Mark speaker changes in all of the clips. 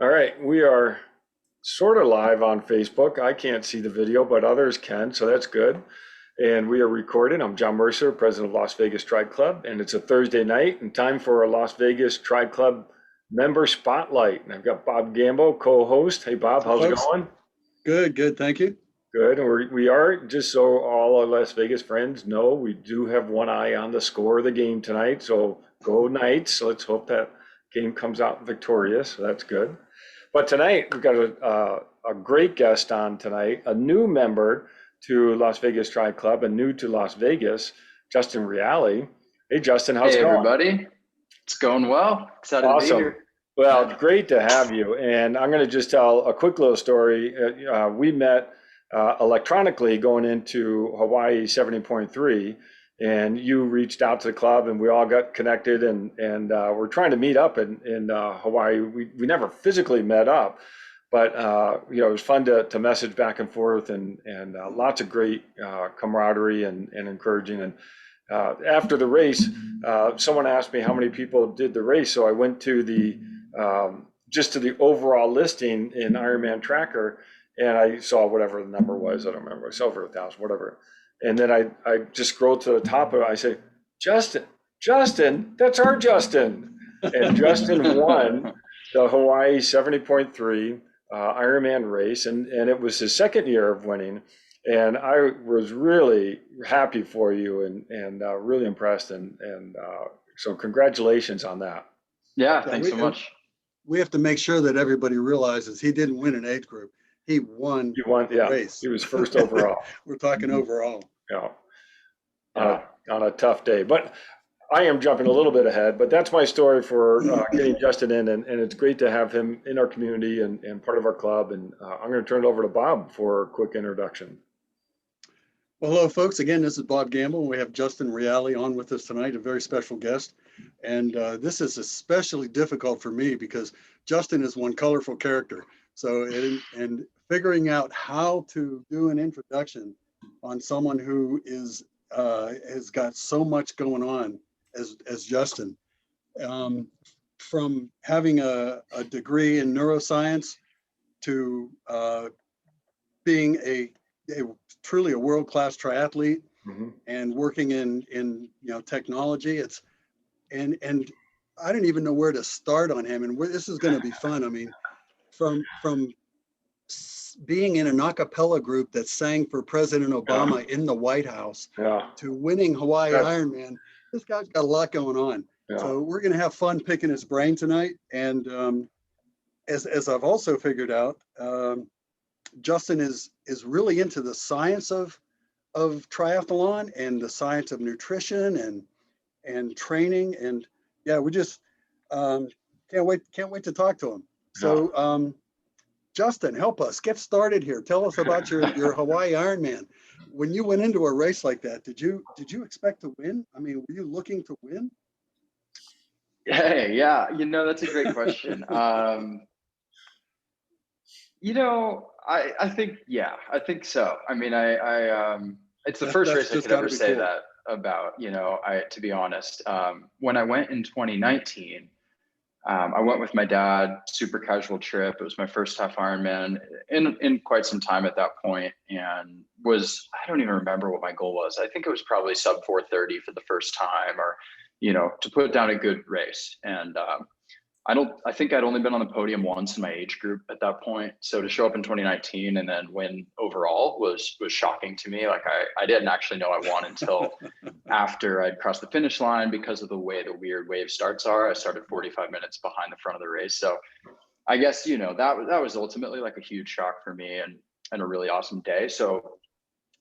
Speaker 1: All right, we are sort of live on Facebook. I can't see the video, but others can, so that's good. And we are recording. I'm John Mercer, president of Las Vegas Tri Club, and it's a Thursday night and time for a Las Vegas Tri Club member spotlight. And I've got Bob Gamble, co-host. Hey, Bob,
Speaker 2: So
Speaker 1: how's it
Speaker 2: folks,
Speaker 1: going?
Speaker 2: good, good, thank you.
Speaker 1: Good. And we are, just so all our Las Vegas friends know, we do have one eye on the score of the game tonight. So go Knights. Let's hope that game comes out victorious. So that's good. But tonight, we've got a great guest on tonight, a new member to Las Vegas Tri Club and new to Las Vegas, Justin Riele. Hey, Justin, how's
Speaker 3: Hey
Speaker 1: it going?
Speaker 3: everybody, it's going well. Excited to be
Speaker 1: Awesome.
Speaker 3: here.
Speaker 1: Well,
Speaker 3: Yeah.
Speaker 1: great to have you. And I'm going to just tell a quick little story. We met electronically going into Hawaii 70.3, and you reached out to the club, and we all got connected, and we're trying to meet up in Hawaii. We never physically met up, but it was fun to message back and forth, and lots of great camaraderie and encouraging. And after the race, someone asked me how many people did the race, so I went to the just to the overall listing in Ironman Tracker, and I saw whatever the number was. I don't remember. It's over 1,000, whatever. And then I just scrolled to the top of it. I say, Justin, that's our Justin. And Justin won the Hawaii 70.3 Ironman race, and it was his second year of winning. And I was really happy for you and really impressed. And so congratulations on that.
Speaker 3: Yeah,
Speaker 2: Yeah,
Speaker 3: thanks so much.
Speaker 2: we have to make sure that everybody realizes he didn't win an age group. He won
Speaker 1: You won,
Speaker 2: the
Speaker 1: yeah.
Speaker 2: race.
Speaker 1: He was first overall.
Speaker 2: We're talking overall.
Speaker 1: Yeah,
Speaker 3: Yeah.
Speaker 1: on a tough day. But I am jumping a little bit ahead, but that's my story for getting Justin in, and it's great to have him in our community and part of our club. And I'm going to turn it over to Bob for a quick introduction.
Speaker 2: Well, hello, folks. Again, this is Bob Gamble. We have Justin Riele on with us tonight, a very special guest. And this is especially difficult for me because Justin is one colorful character. So, and figuring out how to do an introduction on someone who has got so much going on as Justin, um, from having a degree in neuroscience to being a truly a world-class triathlete
Speaker 1: Hmm.
Speaker 2: and working in technology. And I don't even know where to start on him. And this is going to be fun. I mean, from being in an a cappella group that sang for President
Speaker 1: Yeah,
Speaker 2: Obama in the White House
Speaker 1: yeah,
Speaker 2: to winning Hawaii
Speaker 1: that's,
Speaker 2: Ironman, this guy's got a lot going on.
Speaker 1: yeah,
Speaker 2: So we're going to have fun picking his brain tonight. And as I've also figured out, Justin is really into the science of triathlon and the science of nutrition and training. And yeah, we just can't wait to talk to him.
Speaker 1: yeah.
Speaker 2: So Justin, help us get started here. Tell us about your Hawaii Ironman. When you went into a race like that, did you expect to win? I mean, were you looking to win?
Speaker 3: Hey, yeah, that's a great question. I think, yeah, I think so. I mean, it's the first
Speaker 2: That's
Speaker 3: race I
Speaker 2: just
Speaker 3: could
Speaker 2: got to
Speaker 3: ever
Speaker 2: be
Speaker 3: say
Speaker 2: cool.
Speaker 3: that about, to be honest. When I went in 2019, I went with my dad, super casual trip. It was my first half Ironman in quite some time at that point, and I don't even remember what my goal was. I think it was probably sub 4:30 for the first time, or, to put down a good race. And I think I'd only been on the podium once in my age group at that point. So to show up in 2019 and then win overall was shocking to me. Like I didn't actually know I won until after I'd crossed the finish line because of the way the weird wave starts are. I started 45 minutes behind the front of the race. So I guess, that was ultimately like a huge shock for me and a really awesome day. So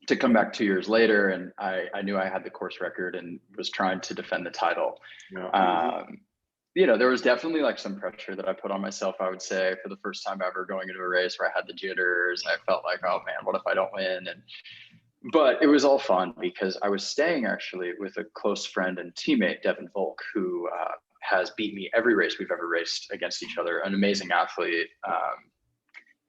Speaker 3: to come back 2 years later, and I knew I had the course record and was trying to defend the title.
Speaker 1: Yeah.
Speaker 3: There was definitely like some pressure that I put on myself, I would say, for the first time ever going into a race where I had the jitters. I felt like, oh man, what if I don't win? But it was all fun because I was staying actually with a close friend and teammate, Devin Volk, who has beat me every race we've ever raced against each other, an amazing athlete.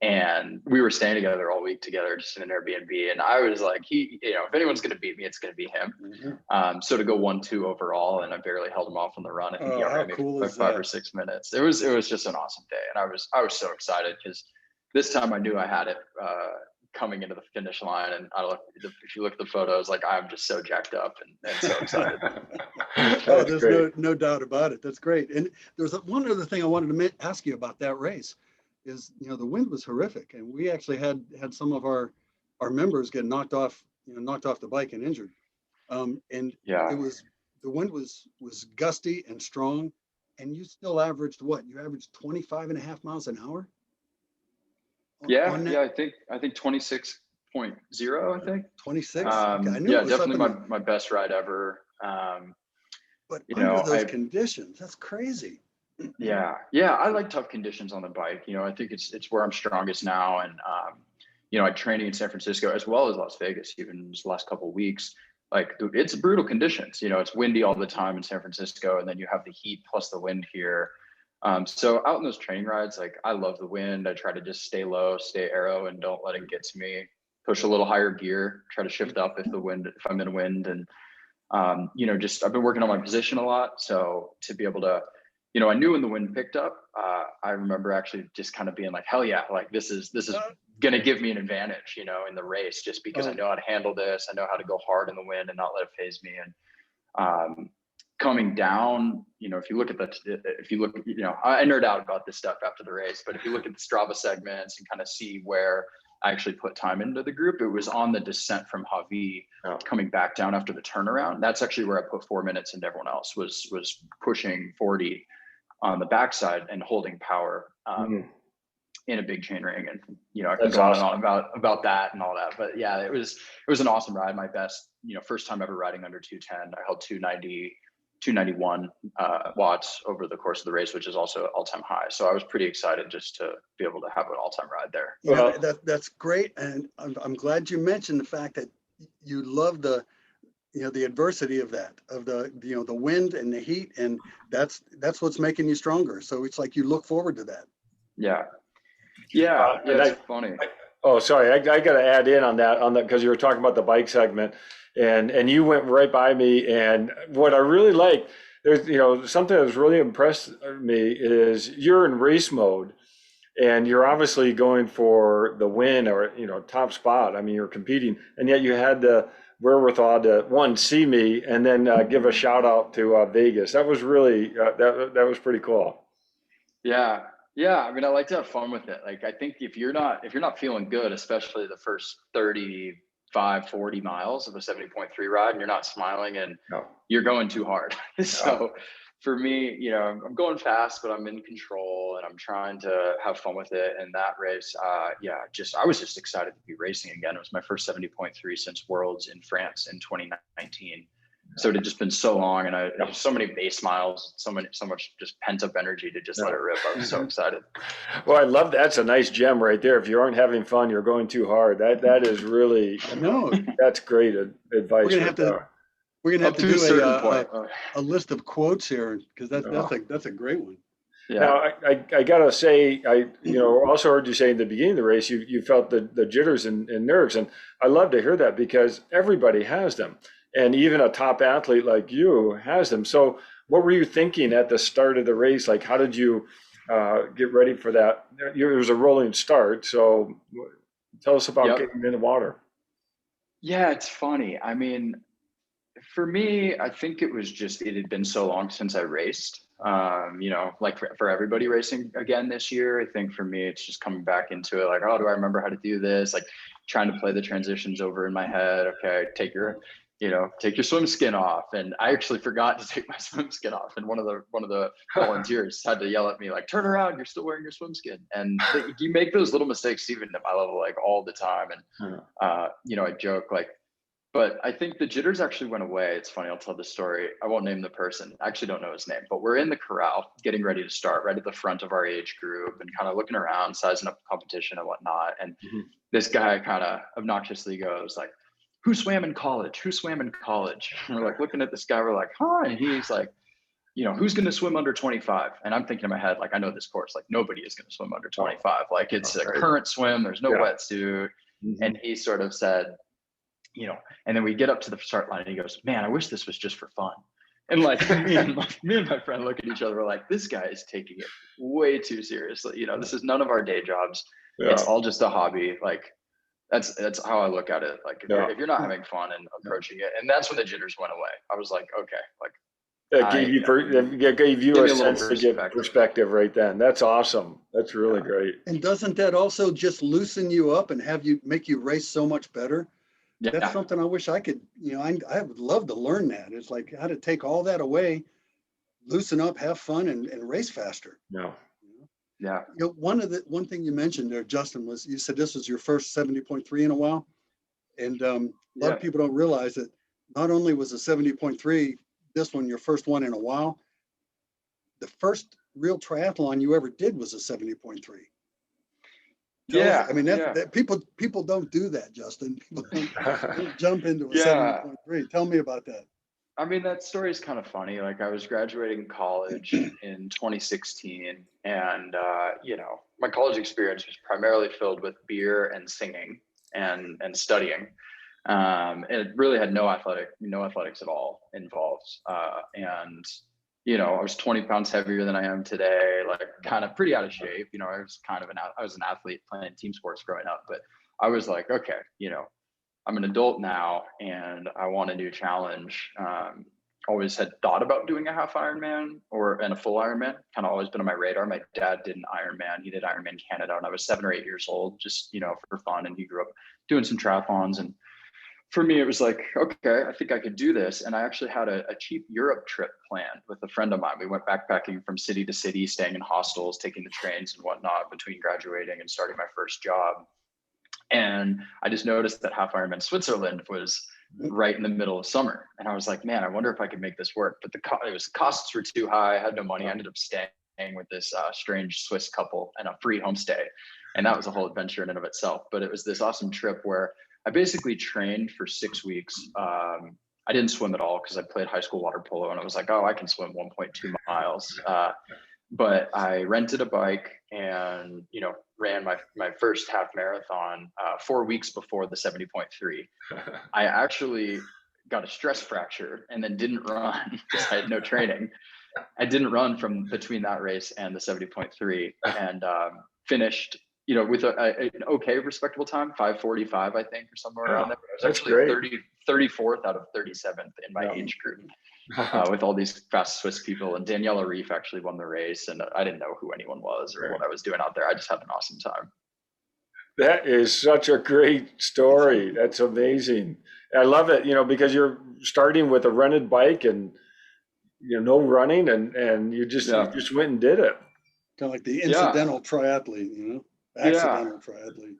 Speaker 3: And we were staying together all week together, just in an Airbnb. And I was like, if anyone's going to beat me, it's going to be him. So to go 1-2 overall, and I barely held him off on the run. I think he
Speaker 2: Oh, how
Speaker 3: outran me
Speaker 2: cool
Speaker 3: by
Speaker 2: is
Speaker 3: 5
Speaker 2: that?
Speaker 3: or 6 minutes. It was just an awesome day. And I was so excited because this time I knew I had it coming into the finish line. And if you look at the photos, like, I'm just so jacked up and so excited.
Speaker 2: Oh, there's no doubt about it. That's great. And there's one other thing I wanted to ask you about that race is, the wind was horrific, and we actually had some of our members get knocked off the bike and injured. And
Speaker 3: Yeah.
Speaker 2: the wind was gusty and strong, and you still averaged what? You averaged 25.5 miles an hour?
Speaker 3: Yeah, I think 26.0, I think.
Speaker 2: 26? Okay, I knew it was
Speaker 3: definitely my best ride ever.
Speaker 2: But under those conditions, that's crazy.
Speaker 3: Yeah, I like tough conditions on the bike. I think it's where I'm strongest now. And I'm training in San Francisco as well as Las Vegas, even just the last couple of weeks. Like, dude, it's brutal conditions. It's windy all the time in San Francisco, and then you have the heat plus the wind here. So out in those training rides, like, I love the wind. I try to just stay low, stay aero, and don't let it get to me. Push a little higher gear, try to shift up if I'm in wind. And I've been working on my position a lot. So to be able to, I knew when the wind picked up, I remember actually just kind of being like, hell yeah, like this is going to give me an advantage, in the race, just because I know how to handle this. I know how to go hard in the wind and not let it phase me. And coming down, if you look, I nerd out about this stuff after the race, but if you look at the Strava segments and kind of see where I actually put time into the group, it was on the descent from Hawi, coming back down after the turnaround. That's actually where I put 4 minutes, and everyone else was pushing 40 on the backside and holding power in a big chain ring. And I can go on and on about that and all that. But yeah, it was an awesome ride. My best, first time ever riding under 210. I held 291 watts over the course of the race, which is also all-time high. So I was pretty excited just to be able to have an all-time ride there.
Speaker 2: That's great. And I'm glad you mentioned the fact that you love the adversity of the wind and the heat, and that's what's making you stronger. So it's like you look forward to that.
Speaker 3: Yeah. It's funny.
Speaker 1: Sorry, I got to add in on that because you were talking about the bike segment, and you went right by me. And what I really like, there's something that's really impressed me is you're in race mode, and you're obviously going for the win or top spot. I mean, you're competing, and yet you had the wherewithal to see me and then give a shout out to Vegas. That was really that was pretty cool.
Speaker 3: Yeah. I mean, I like to have fun with it. Like, I think if you're not feeling good, especially the first 35, 40 miles of a 70.3 ride, and you're not smiling, and you're going too hard. So for me, I'm going fast, but I'm in control, and I'm trying to have fun with it. And that race, I was just excited to be racing again. It was my first 70.3 since Worlds in France in 2019. So it had just been so long, and I so many base miles, so much just pent up energy to just let it rip. I was so excited.
Speaker 1: Well, I love that. That's a nice gem right there. If you aren't having fun, you're going too hard. That is really, that's great advice.
Speaker 2: We're gonna have to do a list of quotes here, because that's a great one.
Speaker 1: Yeah. Now I gotta say, I also heard you say in the beginning of the race you felt the jitters and nerves, and I love to hear that because everybody has them. And even a top athlete like you has them. So what were you thinking at the start of the race? Like, how did you get ready for that? It was a rolling start. So tell us about getting in the water.
Speaker 3: Yeah, it's funny. I mean, for me, I think it had been so long since I raced. Like for everybody racing again this year, I think for me, it's just coming back into it. Like, oh, do I remember how to do this? Like, trying to play the transitions over in my head. Okay, take your swim skin off. And I actually forgot to take my swim skin off. And one of the volunteers had to yell at me, like, turn around, you're still wearing your swim skin. And you make those little mistakes even at my level, like, all the time. And, I joke, like, but I think the jitters actually went away. It's funny, I'll tell the story. I won't name the person. I actually don't know his name, but we're in the corral getting ready to start right at the front of our age group and kind of looking around, sizing up the competition and whatnot. And this guy kind of obnoxiously goes like, who swam in college? And we're like looking at this guy, we're like, huh? And he's like, who's going to swim under 25? And I'm thinking in my head, like, I know this course, like nobody is going to swim under 25. Like it's a current swim. There's no wetsuit. And he sort of said, and then we get up to the start line and he goes, man, I wish this was just for fun. And like me and my friend look at each other, we're like, this guy is taking it way too seriously. This is none of our day jobs. It's all just a hobby. Like that's how I look at it. Like if you're not having fun and approaching it, and that's when the jitters went away. I was like, okay, like
Speaker 1: that gave you a sense to get perspective right then. That's awesome. That's really great.
Speaker 2: And doesn't that also just loosen you up and make you race so much better? That's something I wish I could, I would love to learn that. It's like how to take all that away, loosen up, have fun, and race faster.
Speaker 3: Yeah.
Speaker 2: One thing you mentioned there, Justin, was you said this was your first 70.3 in a while. And a lot of people don't realize that not only was a 70.3, this one, your first one in a while, the first real triathlon you ever did was a 70.3. I mean, that people don't do that, Justin. People don't jump into a 70.3. Tell me about that.
Speaker 3: I mean, that story is kind of funny. Like I was graduating college in 2016 and, my college experience was primarily filled with beer and singing and studying. And it really had no athletics at all involved. And I was 20 pounds heavier than I am today, like kind of pretty out of shape. I was an athlete playing team sports growing up, but I was like, okay, I'm an adult now and I want a new challenge. Always had thought about doing a half Ironman and a full Ironman, kind of always been on my radar. My dad did an Ironman. He did Ironman Canada when I was 7 or 8 years old, just, for fun. And he grew up doing some triathlons. And for me, it was like, okay, I think I could do this. And I actually had a cheap Europe trip planned with a friend of mine. We went backpacking from city to city, staying in hostels, taking the trains and whatnot between graduating and starting my first job. And I just noticed that half Ironman Switzerland was right in the middle of summer. And I was like, man, I wonder if I could make this work. But the costs were too high. I had no money. I ended up staying with this strange Swiss couple and a free homestay. And that was a whole adventure in and of itself. But it was this awesome trip where I basically trained for 6 weeks. I didn't swim at all because I played high school water polo and I was like, oh, I can swim 1.2 miles. But I rented a bike and, ran my first half marathon 4 weeks before the 70.3. I actually got a stress fracture and then didn't run because I had no training. I didn't run from between that race and the 70.3 and finished, with an okay, respectable time, 5:45, I think, or somewhere around there. I was actually 34th out of 37th in my age group. With all these fast Swiss people, and Daniela Reef actually won the race, and I didn't know who anyone was or what I was doing out there. I just had an awesome time.
Speaker 1: That is such a great story. That's amazing. I love it, because you're starting with a rented bike and no running, and you just went and did it.
Speaker 2: Kind of like the incidental triathlete, accidental triathlete.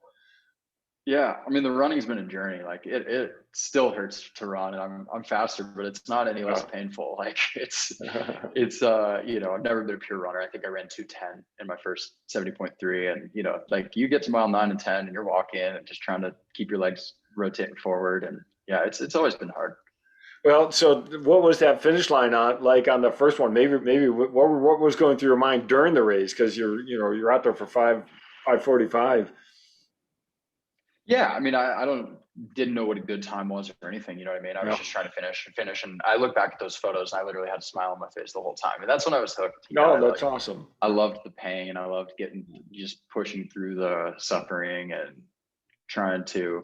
Speaker 3: Yeah, I mean the running's been a journey. Like it still hurts to run, and I'm faster, but it's not any less painful. Like it's I've never been a pure runner. I think I ran 2:10 in my first 70.3, and like you get to mile 9 and 10, and you're walking and just trying to keep your legs rotating forward, and it's always been hard.
Speaker 1: Well, so what was that finish line like on the first one? Maybe what was going through your mind during the race because you're out there for 5:45.
Speaker 3: Yeah, I mean, I didn't know what a good time was or anything. You know what I mean? I was just trying to finish. And I look back at those photos and I literally had a smile on my face the whole time. And that's when I was hooked.
Speaker 1: That's awesome.
Speaker 3: I loved the pain. I loved just pushing through the suffering and trying to,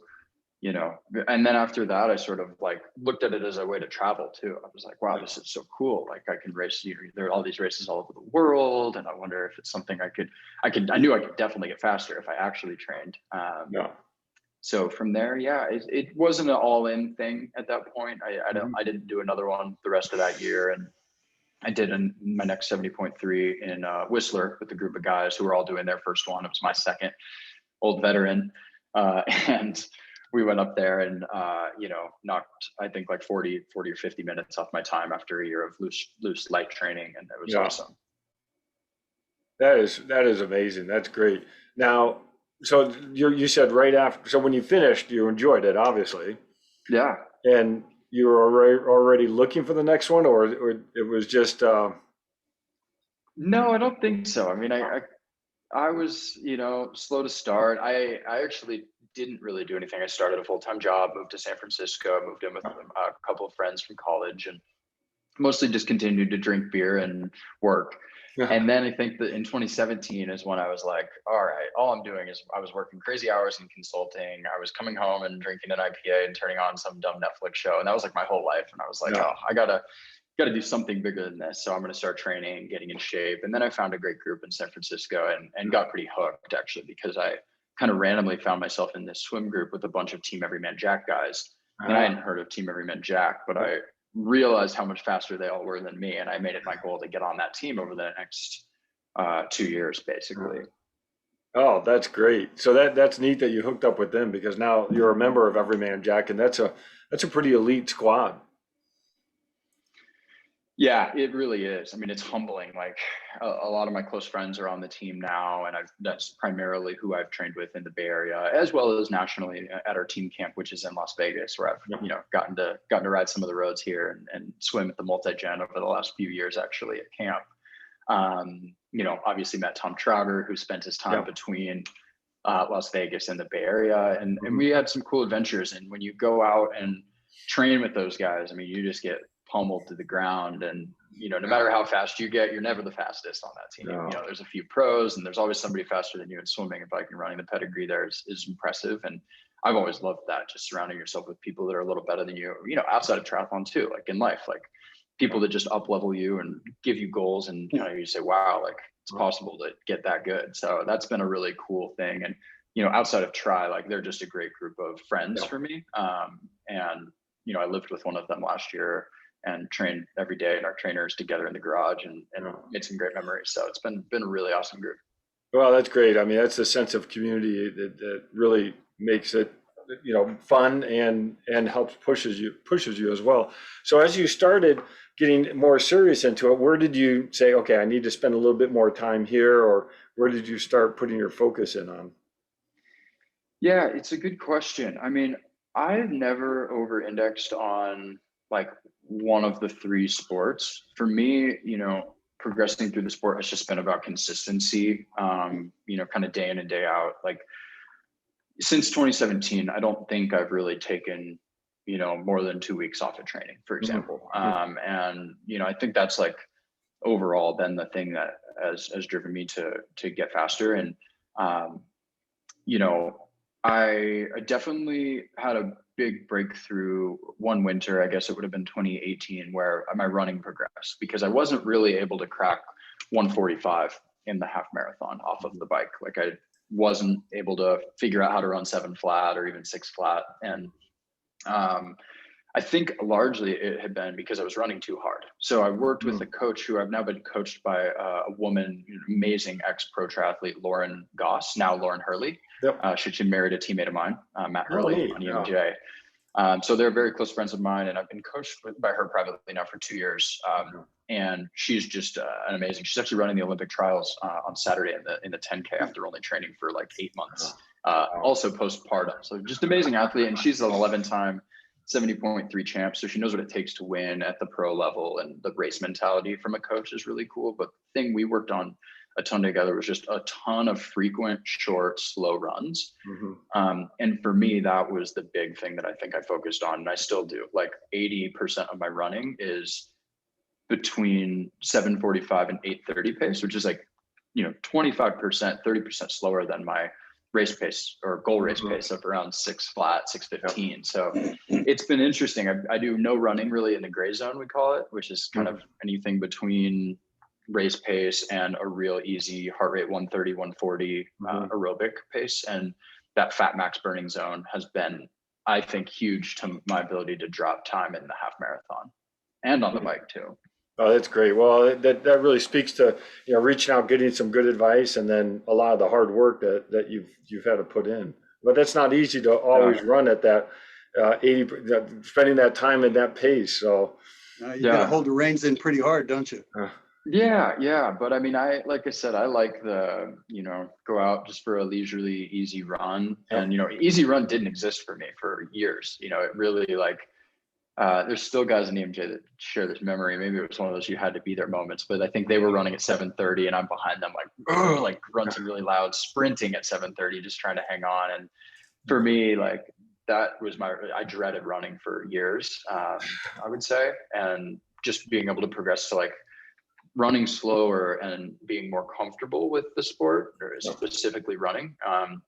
Speaker 3: and then after that, I sort of like looked at it as a way to travel too. I was like, wow, this is so cool. Like I can race, there are all these races all over the world. And I wonder if it's something I knew I could definitely get faster if I actually trained. So from there, it wasn't an all-in thing at that point. I didn't do another one the rest of that year, and I did my next 70.3 in Whistler with a group of guys who were all doing their first one. It was my second, old veteran, and we went up there and knocked I think like 40 or 50 minutes off my time after a year of loose light training, and it was awesome.
Speaker 1: That is amazing. That's great. Now. So you said right after, so when you finished, you enjoyed it, obviously.
Speaker 3: Yeah.
Speaker 1: And you were already looking for the next one, or it was just
Speaker 3: No, I don't think so. I mean, I was, slow to start. I actually didn't really do anything. I started a full-time job, moved to San Francisco, moved in with a couple of friends from college, and mostly just continued to drink beer and work. And then I think that in 2017 is when I was like, all right, all I'm doing is I was working crazy hours in consulting. I was coming home and drinking an IPA and turning on some dumb Netflix show. And that was like my whole life. And I was like,
Speaker 1: yeah.
Speaker 3: oh, I gotta do something bigger than this. So I'm gonna start training, getting in shape. And then I found a great group in San Francisco and got pretty hooked actually, because I kind of randomly found myself in this swim group with a bunch of Team Everyman Jack guys. And I hadn't heard of Team Everyman Jack, but I realized how much faster they all were than me. And I made it my goal to get on that team over the next 2 years, basically.
Speaker 1: Oh, that's great. So that's neat that you hooked up with them, because now you're a member of Everyman Jack, and that's a pretty elite squad.
Speaker 3: Yeah, it really is. I mean, it's humbling. Like a lot of my close friends are on the team now, and that's primarily who I've trained with in the Bay Area, as well as nationally at our team camp, which is in Las Vegas, where I've gotten to ride some of the roads here and swim at the multi-gen over the last few years, actually at camp. Obviously met Tom Trotter, who spent his time between Las Vegas and the Bay Area, and we had some cool adventures. And when you go out and train with those guys, I mean, you just get pummeled to the ground, and no matter how fast you get, you're never the fastest on that team.
Speaker 1: No.
Speaker 3: There's a few pros, and there's always somebody faster than you in swimming and biking. Running, the pedigree there is impressive, and I've always loved that, just surrounding yourself with people that are a little better than you, outside of triathlon too, like in life, like people that just up level you and give you goals, and you say, wow, like it's possible to get that good. So that's been a really cool thing. And outside of like they're just a great group of friends for me. And I lived with one of them last year and trained every day in our trainers together in the garage, and made some great memories. So it's been a really awesome group.
Speaker 1: Well, that's great. I mean, that's the sense of community that really makes it, fun and helps pushes you as well. So as you started getting more serious into it, where did you say, okay, I need to spend a little bit more time here, or where did you start putting your focus in on?
Speaker 3: Yeah, it's a good question. I mean, I've never over-indexed on like one of the three sports. For me, progressing through the sport has just been about consistency, kind of day in and day out. Like since 2017, I don't think I've really taken, more than 2 weeks off of training, for example. And, I think that's like overall been the thing that has driven me to get faster. And, I definitely had a big breakthrough one winter, I guess it would have been 2018, where my running progressed, because I wasn't really able to crack 145 in the half marathon off of the bike. Like I wasn't able to figure out how to run 7 flat or even 6 flat. And I think largely it had been because I was running too hard. So I worked with a coach who I've now been coached by a woman, amazing ex-pro triathlete, Lauren Goss, now Lauren Hurley.
Speaker 1: Yep.
Speaker 3: She married a teammate of mine, Matt Hurley on EMJ. So they're very close friends of mine, and I've been coached by her privately now for 2 years. And she's just an amazing. She's actually running the Olympic trials on Saturday in the 10K after only training for like 8 months. Also postpartum. So just amazing athlete, and she's an 11-time 70.3 champ. So she knows what it takes to win at the pro level, and the race mentality from a coach is really cool. But the thing we worked on a ton together was just a ton of frequent, short, slow runs. And for me, that was the big thing that I think I focused on, and I still do. Like 80% of my running is between 7:45 and 8:30 pace, which is like, 25%, 30% slower than my race pace or goal race pace of around 6 flat, 6:15. So it's been interesting. I do no running really in the gray zone, we call it, which is kind of anything between race pace and a real easy heart rate 130, 140 aerobic pace. And that fat max burning zone has been, I think, huge to my ability to drop time in the half marathon and on the bike too.
Speaker 1: Oh, that's great. Well, that really speaks to, reaching out, getting some good advice, and then a lot of the hard work that you've had to put in. But that's not easy to always run at that 80, spending that time at that pace. So
Speaker 2: you got to hold the reins in pretty hard, don't you?
Speaker 3: Yeah. But I mean, like I said, I like the, go out just for a leisurely, easy run. And, easy run didn't exist for me for years. It really There's still guys in EMJ that share this memory. Maybe it was one of those you had to be there moments, but I think they were running at 7:30 and I'm behind them like grunting really loud, sprinting at 7:30, just trying to hang on. And for me, like that was I dreaded running for years, I would say. And just being able to progress to like running slower and being more comfortable with the sport, or specifically running,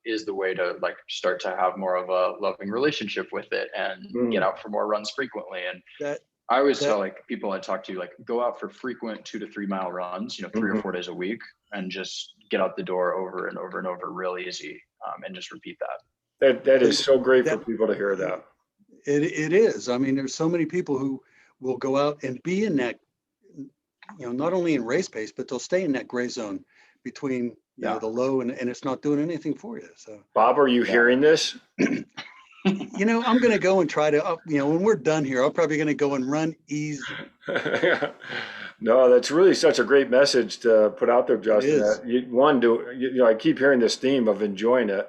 Speaker 3: is the way to like start to have more of a loving relationship with it and get out for more runs frequently. And I always tell like people I talk to, like, go out for frequent 2 to 3 mile runs, 3 or 4 days a week, and just get out the door over and over and over real easy, and just repeat that.
Speaker 1: That is so great for people to hear that.
Speaker 2: It is. I mean, there's so many people who will go out and be in that, not only in race pace, but they'll stay in that gray zone between the low and it's not doing anything for you. So
Speaker 1: Bob, are you hearing this?
Speaker 2: I'm going to go and try to, when we're done here, I'm probably going to go and run easy.
Speaker 1: No, that's really such a great message to put out there, Justin. That I keep hearing this theme of enjoying it,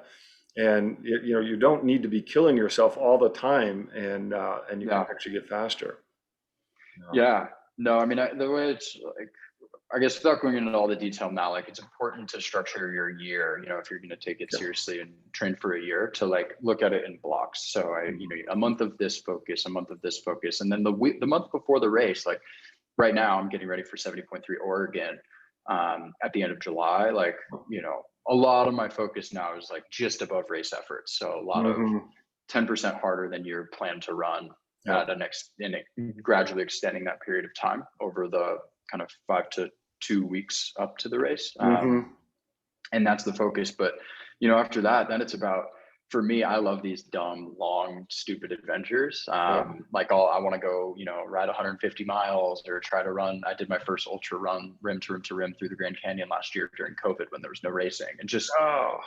Speaker 1: and you don't need to be killing yourself all the time, and you can actually get faster.
Speaker 3: Yeah. No, I mean, the way it's like, I guess without going into all the detail now, like it's important to structure your year, if you're going to take it seriously and train for a year, to like look at it in blocks. So a month of this focus, a month of this focus. And then the month before the race, like right now I'm getting ready for 70.3 Oregon, at the end of July. Like, a lot of my focus now is like just above race efforts. So a lot of 10% harder than you're planned to run. Gradually extending that period of time over the kind of 5 to 2 weeks up to the race. And that's the focus. But, after that, then it's about, for me, I love these dumb, long, stupid adventures. Like I want to go, ride 150 miles or try to run. I did my first ultra run rim to rim to rim through the Grand Canyon last year during COVID when there was no racing, and just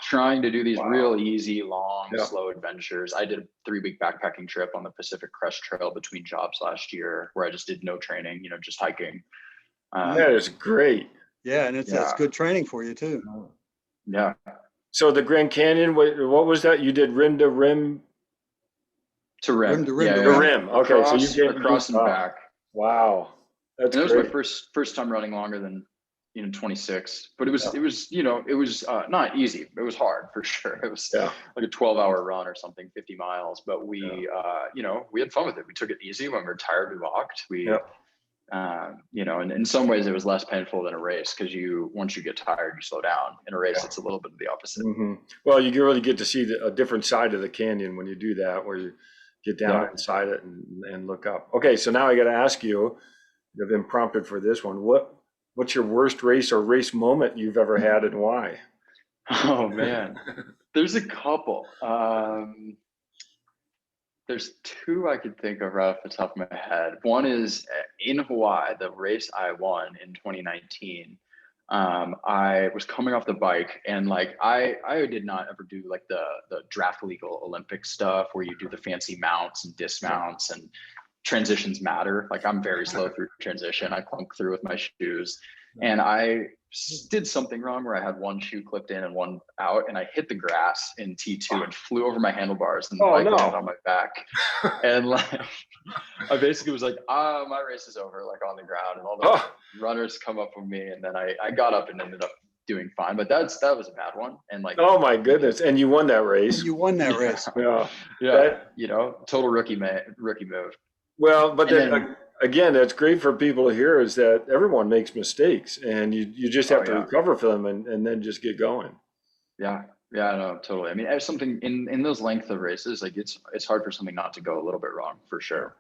Speaker 3: trying to do these real easy, long, slow adventures. I did a 3-week backpacking trip on the Pacific Crest Trail between jobs last year where I just did no training, just hiking.
Speaker 1: That is great.
Speaker 2: Yeah. And it's good training for you too.
Speaker 3: Yeah.
Speaker 1: So the Grand Canyon, what was that? You did rim to rim?
Speaker 3: To rim.
Speaker 2: Rim to rim.
Speaker 3: Yeah,
Speaker 2: to
Speaker 1: To
Speaker 2: rim.
Speaker 1: rim. Okay. So you did
Speaker 3: across and back.
Speaker 1: Wow. That's
Speaker 3: and that
Speaker 1: great.
Speaker 3: was my first time running longer than 26, but it was not easy. It was hard for sure. It was like a 12-hour run or something, 50 miles, but we we had fun with it. We took it easy. When we were tired, we walked. And in some ways it was less painful than a race, because once you get tired, you slow down. In a race, it's a little bit of the opposite.
Speaker 1: Well, you really get to see a different side of the canyon when you do that, where you get down inside it and look up. Okay, so now I got to ask you, you've been prompted for this one. What's your worst race or race moment you've ever had, and why?
Speaker 3: Oh man, there's a couple. There's 2 I could think of right off the top of my head. One is in Hawaii, the race I won in 2019. I was coming off the bike, and like I did not ever do like the draft legal Olympic stuff where you do the fancy mounts and dismounts and transitions matter. Like I'm very slow through transition. I clunk through with my shoes, and I did something wrong where I had one shoe clipped in and one out, and I hit the grass in T2 and flew over my handlebars, and the bike landed on my back. And like I basically was like, my race is over, like on the ground, and all the runners come up with me, and then I got up and ended up doing fine. But that was a bad one. And like, oh
Speaker 1: my goodness. And you won that race.
Speaker 2: You won that race.
Speaker 3: Total rookie move.
Speaker 1: Well, but then again, that's great for people to hear, is that everyone makes mistakes, and you just have to recover from them and then just get going.
Speaker 3: Yeah, no, totally. I mean, as something in those length of races, like it's hard for something not to go a little bit wrong, for sure.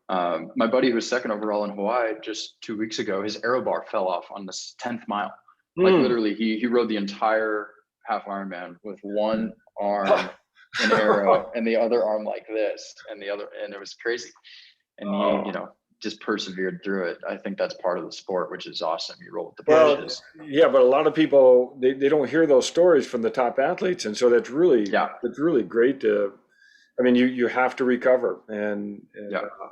Speaker 3: My buddy who was second overall in Hawaii just 2 weeks ago, his aero bar fell off on the 10th mile. Like literally, he rode the entire half Ironman with one arm in aero and the other arm like this, and it was crazy. And he, just persevered through it. I think that's part of the sport, which is awesome. You roll with the punches.
Speaker 1: Yeah, but a lot of people, they don't hear those stories from the top athletes, and so that's really great to. I mean, you have to recover, and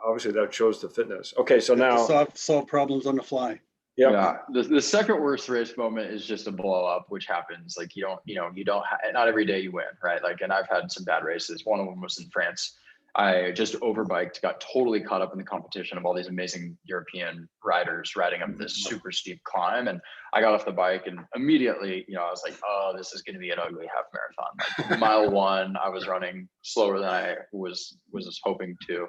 Speaker 1: obviously that shows the fitness. Okay, so now
Speaker 2: solve problems on the fly.
Speaker 3: Yeah. The second worst race moment is just a blow up, which happens. Like not every day you win, right? Like, and I've had some bad races. One of them was in France. I just overbiked, got totally caught up in the competition of all these amazing European riders riding up this super steep climb. And I got off the bike and immediately, I was like, oh, this is going to be an ugly half marathon. Like mile one, I was running slower than I was hoping to.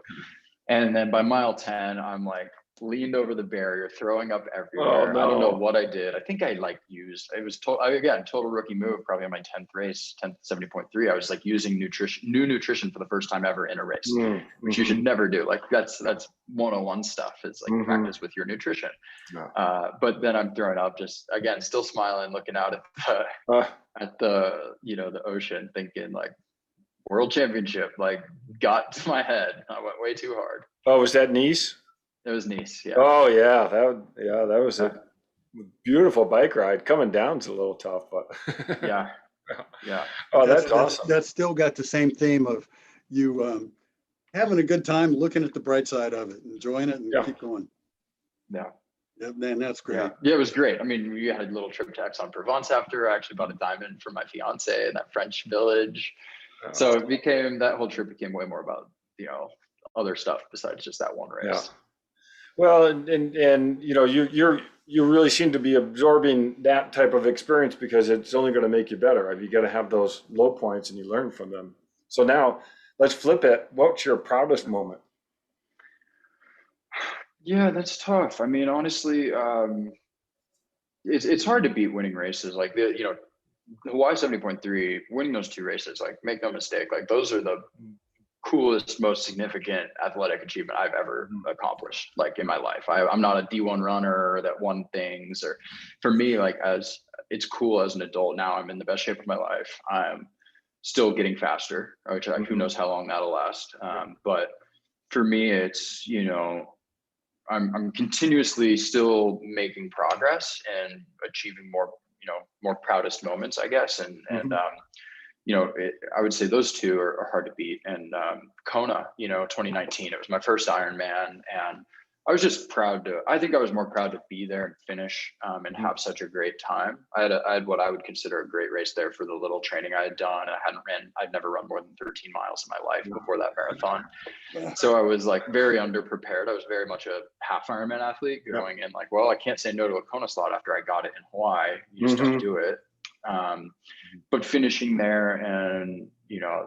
Speaker 3: And then by mile 10, I'm like leaned over the barrier, throwing up everywhere.
Speaker 1: Oh, no.
Speaker 3: I don't know what I did. I think I again, total rookie move, probably on my 10th race, 10th 70.3. I was like using new nutrition for the first time ever in a race, which you should never do. Like that's 101 stuff. It's like practice with your nutrition.
Speaker 1: Yeah.
Speaker 3: But then I'm throwing up, just again, still smiling, looking out at the ocean, thinking like world championship, like got to my head. I went way too hard.
Speaker 1: Oh, was that Nice?
Speaker 3: It was Nice, yeah.
Speaker 1: Oh yeah, that was a beautiful bike ride. Coming down's a little tough, but
Speaker 3: yeah.
Speaker 1: Oh, that's awesome.
Speaker 2: That's still got the same theme of you having a good time, looking at the bright side of it, enjoying it, and keep going.
Speaker 3: Yeah.
Speaker 2: Yeah, man, that's great.
Speaker 3: Yeah, it was great. I mean, we had a little trip to Aix-en-Provence after. I actually bought a diamond for my fiance in that French village. So that whole trip became way more about, other stuff besides just that one race.
Speaker 1: Yeah. Well, and you really seem to be absorbing that type of experience because it's only going to make you better. You got to have those low points and you learn from them. So now let's flip it. What's your proudest moment?
Speaker 3: Yeah, that's tough. I mean, honestly, it's hard to beat winning races. Like the Hawaii 70.3, winning those two races, like make no mistake, like those are the coolest, most significant athletic achievement I've ever accomplished, like in my life. I'm not a D1 runner that won things, or for me, like as it's cool as an adult. Now I'm in the best shape of my life. I'm still getting faster, which who knows how long that'll last. But for me, it's, I'm continuously still making progress and achieving more proudest moments, I guess. And I would say those two are hard to beat. And Kona, 2019, it was my first Ironman, and I was just I think I was more proud to be there and finish and have such a great time. I had what I would consider a great race there for the little training I had done. I'd never run more than 13 miles in my life before that marathon. So I was like very underprepared. I was very much a half Ironman athlete going in like, well, I can't say no to a Kona slot after I got it in Hawaii. You just don't do it. But finishing there and,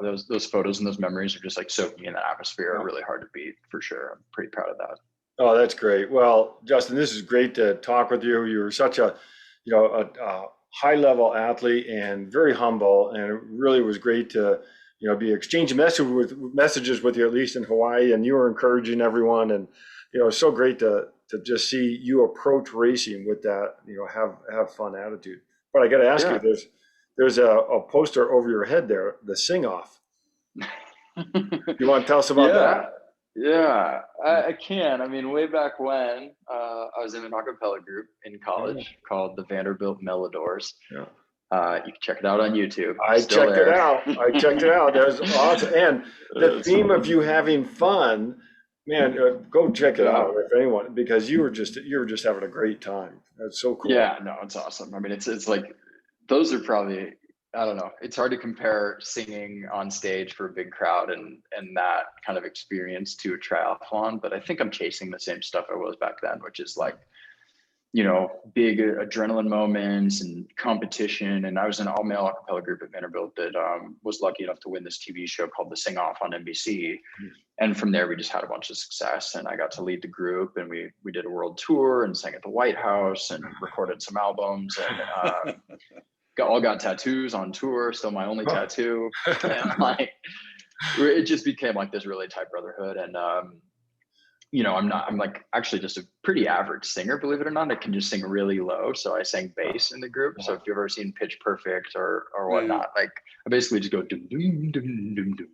Speaker 3: those photos and those memories are just like soaking in that atmosphere are really hard to beat for sure. I'm pretty proud of that.
Speaker 1: Oh, that's great. Well, Justin, this is great to talk with you. You're such a high level athlete and very humble, and it really was great to, be exchanging messages with you, at least in Hawaii, and you were encouraging everyone. And, it's so great to just see you approach racing with that, have fun attitude. But I got to ask you, there's a poster over your head there, the sing off. You want to tell us about that?
Speaker 3: Yeah, I can. I mean, way back when I was in an a cappella group in college called the Vanderbilt Melodors. Yeah. You can check it out on YouTube.
Speaker 1: I checked it out. That was awesome. And the theme of you having fun, man, go check it out if anyone, because you were just having a great time. That's so cool.
Speaker 3: Yeah, no, it's awesome. I mean, it's like those are probably, I don't know. It's hard to compare singing on stage for a big crowd and that kind of experience to a triathlon, but I think I'm chasing the same stuff I was back then, which is like, big adrenaline moments and competition. And I was in an all-male a cappella group at Vanderbilt that was lucky enough to win this TV show called The Sing Off on NBC. And from there, we just had a bunch of success, and I got to lead the group, and we did a world tour and sang at the White House and recorded some albums, and got tattoos on tour, still my only tattoo. And like, it just became like this really tight brotherhood. And, I'm like actually just a pretty average singer, believe it or not. I can just sing really low. So I sang bass in the group. So if you've ever seen Pitch Perfect or whatnot, like I basically just go doom, doom, doom, doom, doom.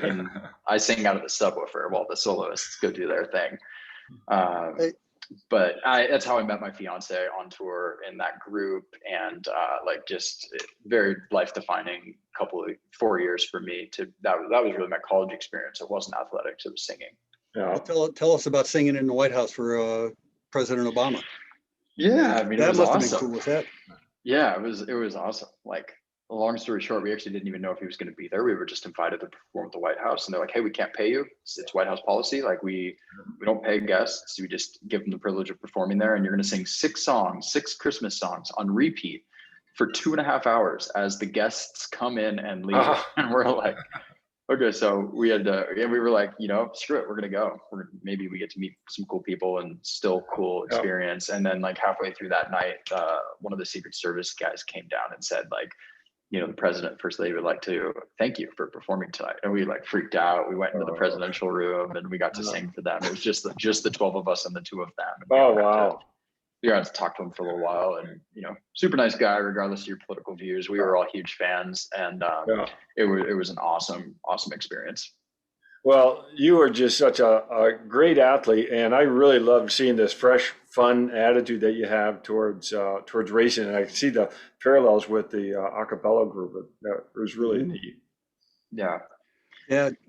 Speaker 3: And I sing out of the subwoofer while the soloists go do their thing. But that's how I met my fiance on tour in that group, and just very life-defining 4 years for me. That was really my college experience. It wasn't athletics; it was singing.
Speaker 2: Yeah. Tell us about singing in the White House for President Obama.
Speaker 3: Yeah, I mean,
Speaker 2: that
Speaker 3: it was
Speaker 2: must
Speaker 3: awesome.
Speaker 2: have been cool with that.
Speaker 3: Yeah, it was awesome. Like long story short, we actually didn't even know if he was going to be there. We were just invited to perform at the White House, and they're like, "Hey, we can't pay you. It's White House policy. Like we don't pay guests. We just give them the privilege of performing there, and you're going to sing 6 Christmas songs on repeat for 2.5 hours as the guests come in and leave." And we're like, okay, so we had to, and we were like, screw it, we're gonna go. Maybe we get to meet some cool people and still cool experience. And then like halfway through that night, one of the Secret Service guys came down and said like, the president, first lady would like to thank you for performing tonight. And we like freaked out. We went into the presidential room and we got to sing for them. It was just the 12 of us and the 2 of them. And
Speaker 1: wow.
Speaker 3: We got to talk to him for a little while, and super nice guy regardless of your political views. We were all huge fans, and it was an awesome experience.
Speaker 1: Well, you are just such a great athlete, and I really love seeing this fresh, fun attitude that you have towards racing. And I see the parallels with the a cappella group. That was really neat.
Speaker 3: Yeah,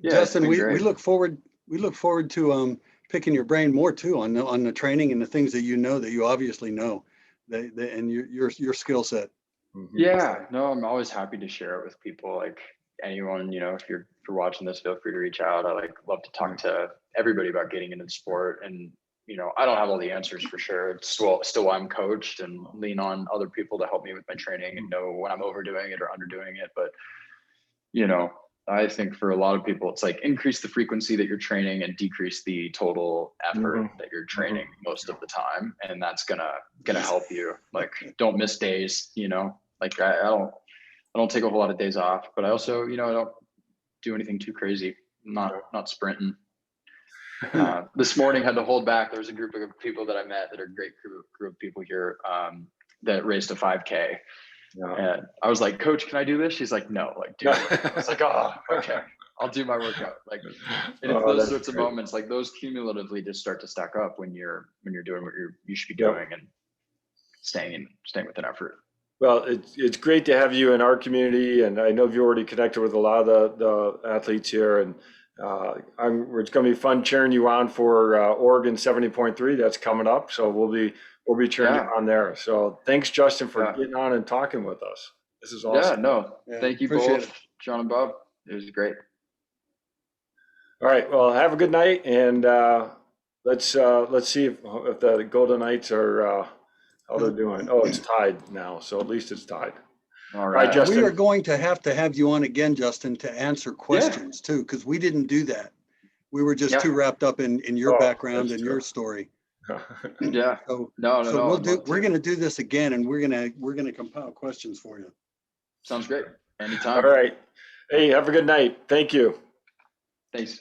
Speaker 2: Justin, we look forward to picking your brain more too on the training and the things that that you obviously know, and your skill set.
Speaker 3: Yeah, no, I'm always happy to share it with people. Like anyone, if you're watching this, feel free to reach out. I love to talk to everybody about getting into the sport. And I don't have all the answers for sure. It's still why I'm coached and lean on other people to help me with my training and know when I'm overdoing it or underdoing it. But I think for a lot of people, it's like increase the frequency that you're training and decrease the total effort that you're training most of the time. And that's gonna help you. Like, don't miss days, like I don't take a whole lot of days off, but I also, I don't do anything too crazy. I'm not sprinting. This morning had to hold back. There was a group of people that I met that are a great group of people here that raced a 5K. And I was like, "Coach, can I do this?" She's like, "No, like do it." I was like, "Oh, okay, I'll do my workout." Like, and it's those sorts of moments, like those cumulatively just start to stack up when you're doing what you should be doing and staying with an effort.
Speaker 1: Well, it's great to have you in our community, and I know you've already connected with a lot of the athletes here, and it's going to be fun cheering you on for Oregon 70.3. That's coming up, so we'll be cheering you on there. So thanks, Justin, for getting on and talking with us. This is awesome.
Speaker 3: Thank you both, John and Bob. It was great.
Speaker 1: All right, well, have a good night, and let's see if the Golden Knights are how they're doing. Oh, it's tied now, so at least it's tied.
Speaker 3: All right,
Speaker 1: Justin.
Speaker 2: We are going to have you on again, Justin, to answer questions too, because we didn't do that. We were just too wrapped up in your background and your story.
Speaker 3: Yeah.
Speaker 2: So,
Speaker 3: no.
Speaker 2: We're going to do this again, and we're going to compile questions for you.
Speaker 3: Sounds great. Anytime.
Speaker 1: All right. Hey, have a good night. Thank you.
Speaker 3: Thanks.